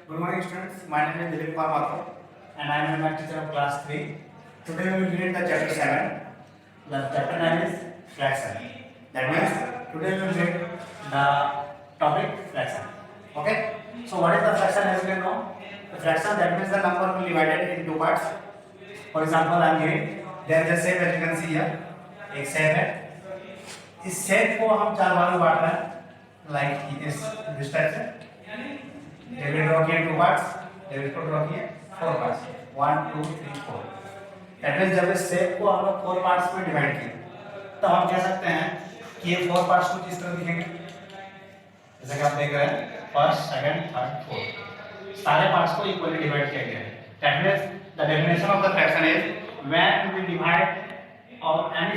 Good morning, students. My name is Dilip Mathur, and I am a math teacher of class 3. Today we will read the chapter 7. The chapter name is fraction. That means today we will read the topic fraction. Okay? So what is the fraction as you can know? The fraction, that means the number will be divided in two parts. For example, I am giving there is a shape as you can see here. एक shape है. इस shape को हम चार भाग में बांट रहे हैं. Like this type से. They will draw here two parts. They will draw here four parts. 1, 2, 3, 4. That means जब इस shape को हम लोग four parts में divide किए, तो हम कह सकते हैं कि ये four parts कुछ इस तरह दिखेंगे, जैसे कि आप देख रहे हैं, first, second, third, fourth. सारे parts को equally divide किया गया है. That means the definition of the fraction is when we divide any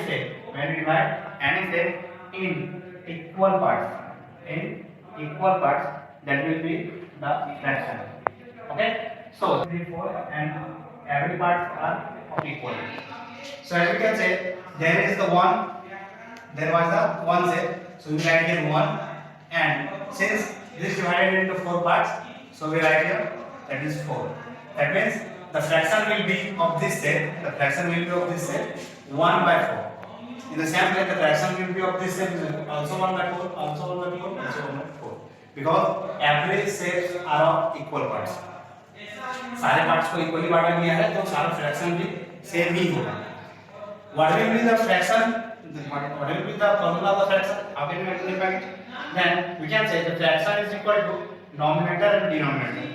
shape in equal parts, that will be the fraction. Okay, so 3, 4 and every part are of equal. So as you can say, there was the one shape, so we write here 1, and since this is divided into 4 parts, so we write here that is 4. That means the fraction will be of this shape, 1 by 4. In the same way, the fraction will be of this shape, also 1 by 4, also 1 by 4, also 1 by 4. Because every shapes are of equal parts. सारे parts को equally बांटा गया है, तो सारा fraction भी same ही होगा. What will be the fraction? What will be the formula of the fraction? How can we identify it? Then we can say the fraction is equal to numerator and denominator.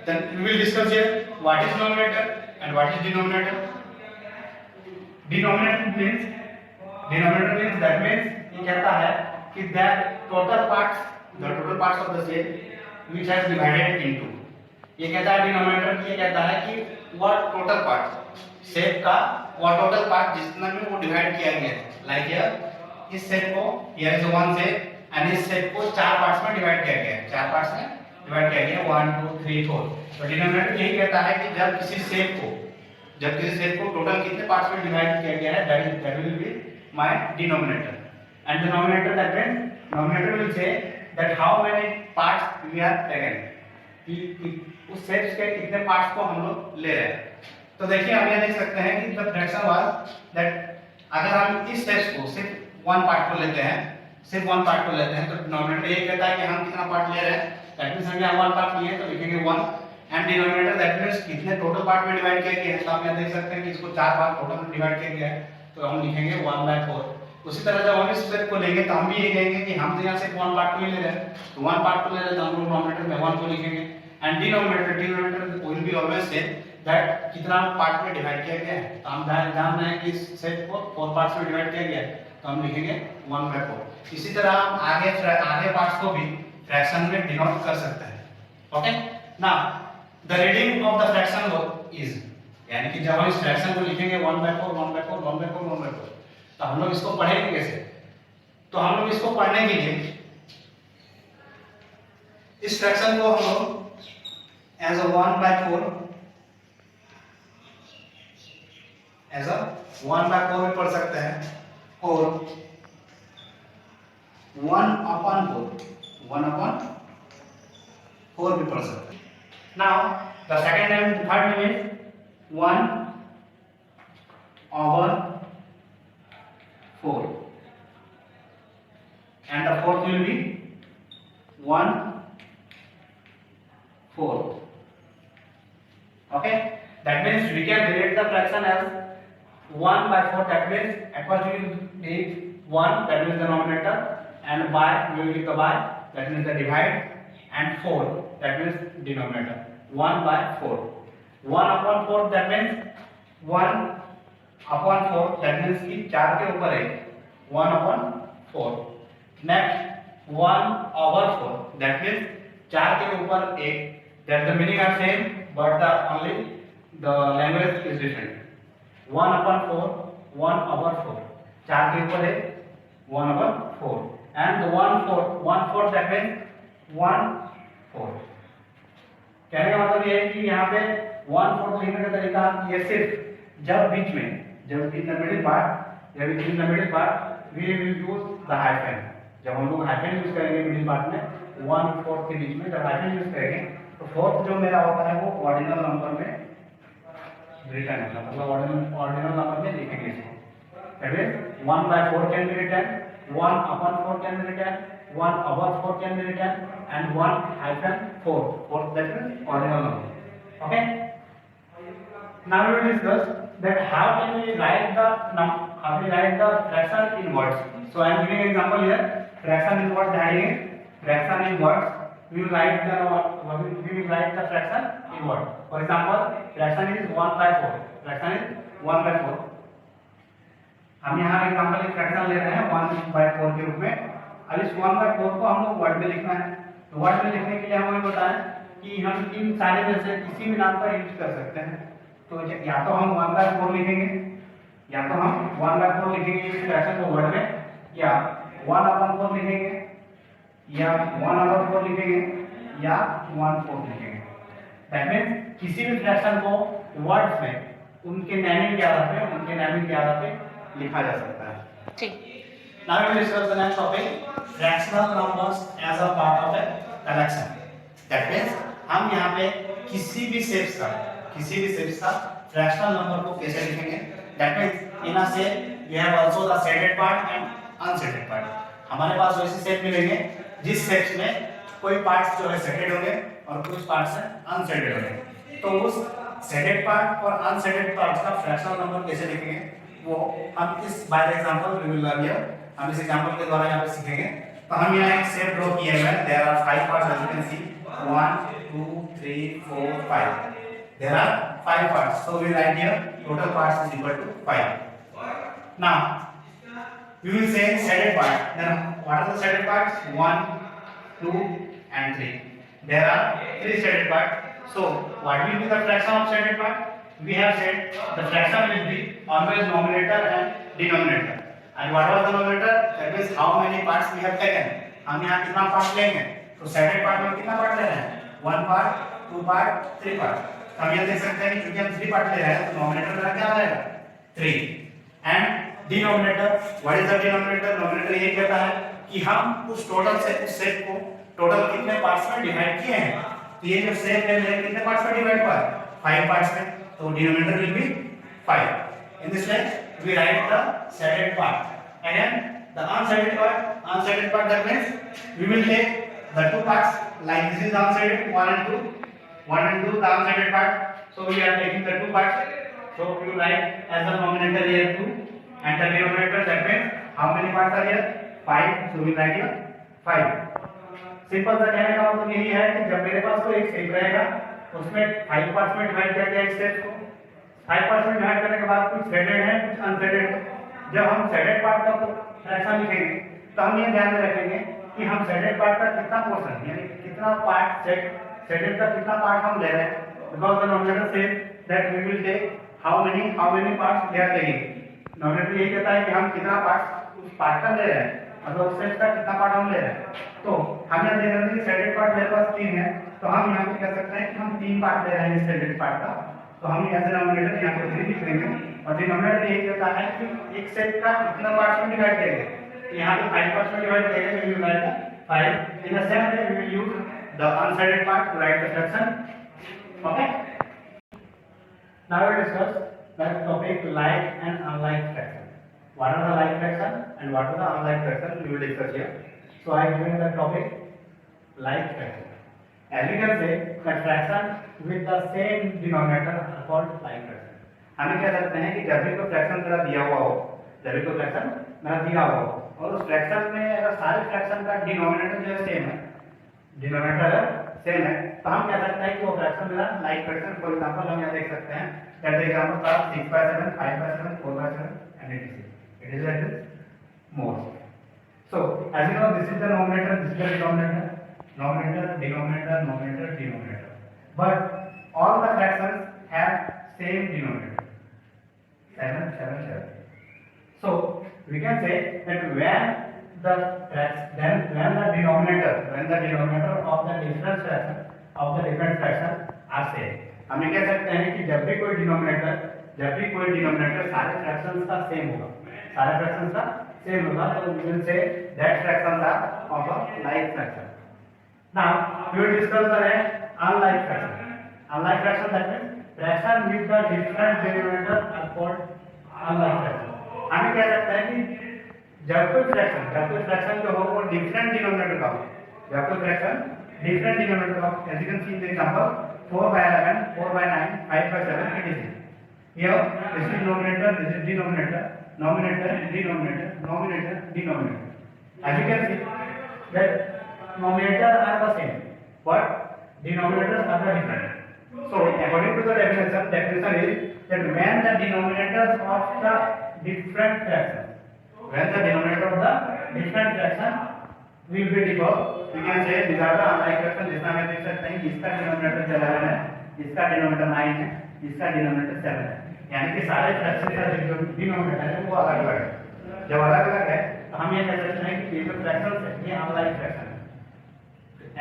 Then we will discuss here what is numerator and what is denominator. Denominator means that means ये कहता है कि the total parts of the shape which has divided into. ये कहता है denominator की, ये कहता है कि what total part shape का what total part जितना में वो डिवाइड किया गया है. Like here इस shape को here is one shape and इस shape को चार पार्ट्स में डिवाइड किया गया है. चार पार्ट्स में डिवाइड किया गया है 1, 2, 3, 4. तो डिनोमिनेटर यही कहता है कि जब किसी shape को टोटल कितने पार्ट्स में डिवाइड किया गया है, that will be my denominator. And denominator, that means denominator will say that how many parts we are taken, कि उस शेप्स के कितने पार्ट्स को हम लोग ले रहे हैं. तो देखिए हम ये देख सकते हैं कि the fraction was that अगर हम इस शेप्स को सिर्फ वन पार्ट को लेते हैं, तो डिनोमिनेटर ये कहता है कि हम कितना पार्ट ले रहे हैं. दैट मींस हम यहाँ वन पार्ट लिए तो लिखेंगे 1. एंड डिनोमिनेटर दैट मींस कितने टोटल पार्ट में डिवाइड किया गया है. तो आप यहाँ देख सकते हैं कि इसको चार पार्ट टोटल में डिवाइड किया गया है, तो हम लिखेंगे 1/4. उसी तरह जब हम इस शेप को लेंगे तो हम भी ये कहेंगे कि हम तो यहाँ से वन पार्ट को ही ले रहे हैं, तो वन पार्ट को ले रहे हैं तो हम लोग डिनोमिनेटर में 1 को लिखेंगे. And denominator will be always say that कितना पार्ट में डिवाइड किया गया है. तो हम जान रहे हैं कि इस शेप को 4 पार्ट्स में डिवाइड किया गया है, तो हम लिखेंगे 1/4. इसी तरह हम आगे पार्ट्स को भी फ्रैक्शन में डिनोट कर सकते हैं. Okay, now the reading of the fraction is, यानी कि जब हम इस फ्रैक्शन को लिखेंगे 1/4, तो हम लोग इसको पढ़ेंगे कैसे. तो हम लोग इसको पढ़ने के लिए इस फ्रैक्शन को हम लोग एज अ 1/4 में पढ़ सकते हैं, और 1/4 भी पढ़ सकते हैं. Now the second and third name is 1/4 and the fourth will be 1/4. Okay, that means we can relate the fraction as 1/4. That means at first we will take 1, that means the denominator, and by we will take the by, that means the divide, and 4, that means denominator. 1/4. 1/4, that means 1/4, that means कि 4 के ऊपर 1, 1/4. Next 1/4, that means 4 के ऊपर 1. that the meaning are same but the only the language is different. 1/4, 1/4, 4 के ऊपर 1, 1/4. and the 1/4, that means 1/4. कहने का मतलब ये है कि यहाँ पे 1/4 लिखने का तरीका ये सिर्फ जब बीच में, जब in the middle part we will use the hyphen. जब हम लोग हाइफन यूज करेंगे मिडिल पार्ट में, 1/4 के बीच में जब हाइफन यूज करेंगे तो फोर्थ जो मेरा होता है वो ऑर्डिनल नंबर में रिटर्न होगा, मतलब ऑर्डिनल नंबर में लिखेंगे इसको। That is 1/4 can be written, 1/4 can be written, 1/4 can be written, and 1/4. Fourth, that is ordinal number. Okay. Now we will discuss that how can we write the fraction in words. So I am giving an example here. Fraction in words, that is fraction in words. We will write the fraction in words. For example, fraction is 1/4. Fraction is 1/4. हम यहाँ example एक fraction ले रहे हैं 1/4 के रूप में। अब इस 1/4 को हम लोग वर्ड में लिखना है। तो वर्ड में लिखने के लिए हमें बताएं कि हम इन सारे में से किसी भी नाम का यूज कर सकते हैं। तो या तो हम 1/4 लिखेंगे, या तो हम 1/4 लिखेंगे इस फ्रैक्शन को वर्ड में, या 1/4 लिखेंगे, या 1/4 लिखेंगे, या 1/4 लिखेंगे। दैट मीन्स किसी भी फ्रैक्शन को वर्ड्स में उनके नेमिंग के आधार पे लिखा जा सकता है। ठीक। Now we will discuss the next topic, fractional numbers as a part of a collection. That means हम यहाँ पे किसी भी शेप्स का फ्रैक्शनल नंबर को कैसे लिखेंगे। That means in a shape we have also the shaded part and unshaded part. हमारे पास वैसे शेप मिलेंगे जिस शेप्स में कोई पार्ट्स जो है शेडेड होंगे और कुछ पार्ट्स अनशेडेड होंगे। तो उस शेडेड पार्ट और अनशेडेड पार्ट्स का फ्रैक्शनल नंबर कैसे लिखेंगे वो हम इस by example we will learn here. हम इस एग्जांपल के द्वारा यहाँ पे सीखेंगे। तो हम यहाँ एक शेप ड्रॉ किए हुए हैं। There are 5 parts, as you can see 1 2 3 4 5। There are 5 parts, so we write here total parts is equal to 5। Now we will say shaded part. Then what are the shaded parts? 1 2 and 3. There are 3 shaded parts. So what will be the fraction of shaded part? We have said the fraction will be always numerator and denominator. And what was the numerator? That is how many parts we have taken. हम यहाँ कितना part लेंगे? तो shaded part में कितना part ले रहे हैं? 1 part, 2 part, 3 part. हम ये देख सकते हैं कि क्योंकि हम 3 पार्ट ले रहे हैं तो numerator मेरा क्या आएगा? 3. And denominator, what is the denominator? Denominator ये कहता है कि हम उस टोटल से उस सेट को टोटल कितने पार्ट्स में डिवाइड किए हैं। तो ये जो सेट है मेरे कितने पार्ट्स में डिवाइड हुआ है? 5 पार्ट्स में। तो denominator will be 5. In this way we write the shaded part. Again the unshaded part that means we will take the 2 parts like this is the unshaded 1 and 2 the unshaded part. So we are taking the 2 parts. So we will write as the numerator here 2 and the denominator, that means how many parts are here? 5. So we will write here 5. Simple सा कहने का मतलब यही है कि जब मेरे पास कोई एक शेप रहेगा उसमें 5 पार्ट्स में डिवाइड किया गया इस शेप को। 5 पार्ट्स में डिवाइड करने के बाद कुछ शेडेड है कुछ अनशेडेड है। जब हम शेडेड पार्ट का फ्रैक्शन लिखेंगे तो हम ये ध्यान में रखेंगे कि हम शेडेड पार्ट का कितना पोर्शन यानी कितना पार्ट शेडेड का कितना पार्ट हम ले रहे हैं। Because the nominator says that we will take how many parts we are taking. Nominator ये कहता है कि हम कितना पार्ट उस पार्ट का ले रहे हैं, मतलब उस शेप का कितना पार्ट हम ले रहे हैं। तो हम यहाँ देख रहे हैं कि शेडेड पार्ट मेरे पास 3 है, तो हम यहाँ पे कह सकते हैं कि हम 3 पार्ट ले रहे हैं इस शेडेड पार्ट का। तो हम यहाँ से डिनोमिनेटर यहाँ पे 3 लिख लेंगे और डिनोमिनेटर ये कहता है कि एक सेट का कितना पार्ट्स में डिवाइड करेंगे। यहाँ पे 5 पार्ट्स में डिवाइड करेंगे, we will write 5. In the same way we will use the unshaded part to write the fraction. Okay. Now we discuss the topic like and unlike fraction. What are the like fraction and what are the unlike fraction? We will discuss here. So I am giving the topic like fraction. As you can say that fraction with the same denominator are called like fraction. हमें कह सकते हैं कि जब भी कोई fraction मेरा दिया हुआ हो और उस फ्रैक्शन में अगर सारे फ्रैक्शन का डिनोमिनेटर जो है सेम है, तो हम कह सकते हैं कि वो फ्रैक्शन मेरा लाइक फ्रैक्शन। फॉर एग्जांपल हम यहाँ देख सकते हैं दैट द एग्जांपल था 6/7, 5/7, 4/7 and it is like this more. So as you know, this is the numerator, this is the denominator. Denominator. But all the fractions have same denominator. 7, 7, 7. So we can say that when the denominator of the different fraction are same. हम ये कह सकते हैं कि जब भी कोई denominator सारे फ्रैक्शंस का सेम होगा, तो we will say that fractions are of a like fraction. Now we will discuss the unlike fraction. Unlike fraction, that means fraction with the different denominator are called unlike fraction. हमें क्या लगता है कि जब कोई fraction जो हो वो डिफरेंट डिनोमिनेटर का हो, जब कोई फ्रैक्शन डिफरेंट डिनोमिनेटर का हो, as you can see in the example 4 by 11, 4 by 9, 5 by 7, it is here. This is numerator, this is denominator, numerator, denominator, numerator, denominator. As you can see that nominators are the same, but denominators are the different. So, according to the definition is that when the denominators of the different fractions, when the denominator of the different fraction will be equal, we can say these are the unlike fraction. जिसमें हमें देख सकते हैं कि इसका denominator 11 है, इसका denominator 9 है, इसका denominator 7 है. यानी कि सारे फ्रैक्शन का जो denominator है वो अलग अलग है. जब अलग अलग है तो हम ये कह सकते हैं कि ये जो फ्रैक्शन है ये अनलाइक फ्रैक्शन है.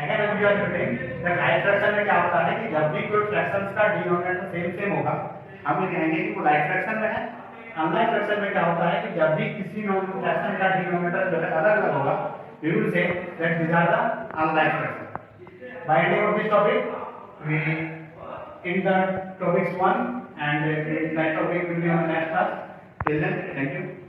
अगर हम जो करेंगे द लाइक फ्रैक्शन में क्या होता है कि जब भी कोई फ्रैक्शंस का डिनोमिनेटर सेम होगा हम ये कहेंगे कि वो लाइक फ्रैक्शन में है. अनलाइक फ्रैक्शन में क्या होता है कि जब भी किसी फ्रैक्शन का डिनोमिनेटर जो है अलग अलग होगा we will say that these are the unlike fraction. By ending of this topic we in the topics 1 and next topic will be on next class. Till then, thank you.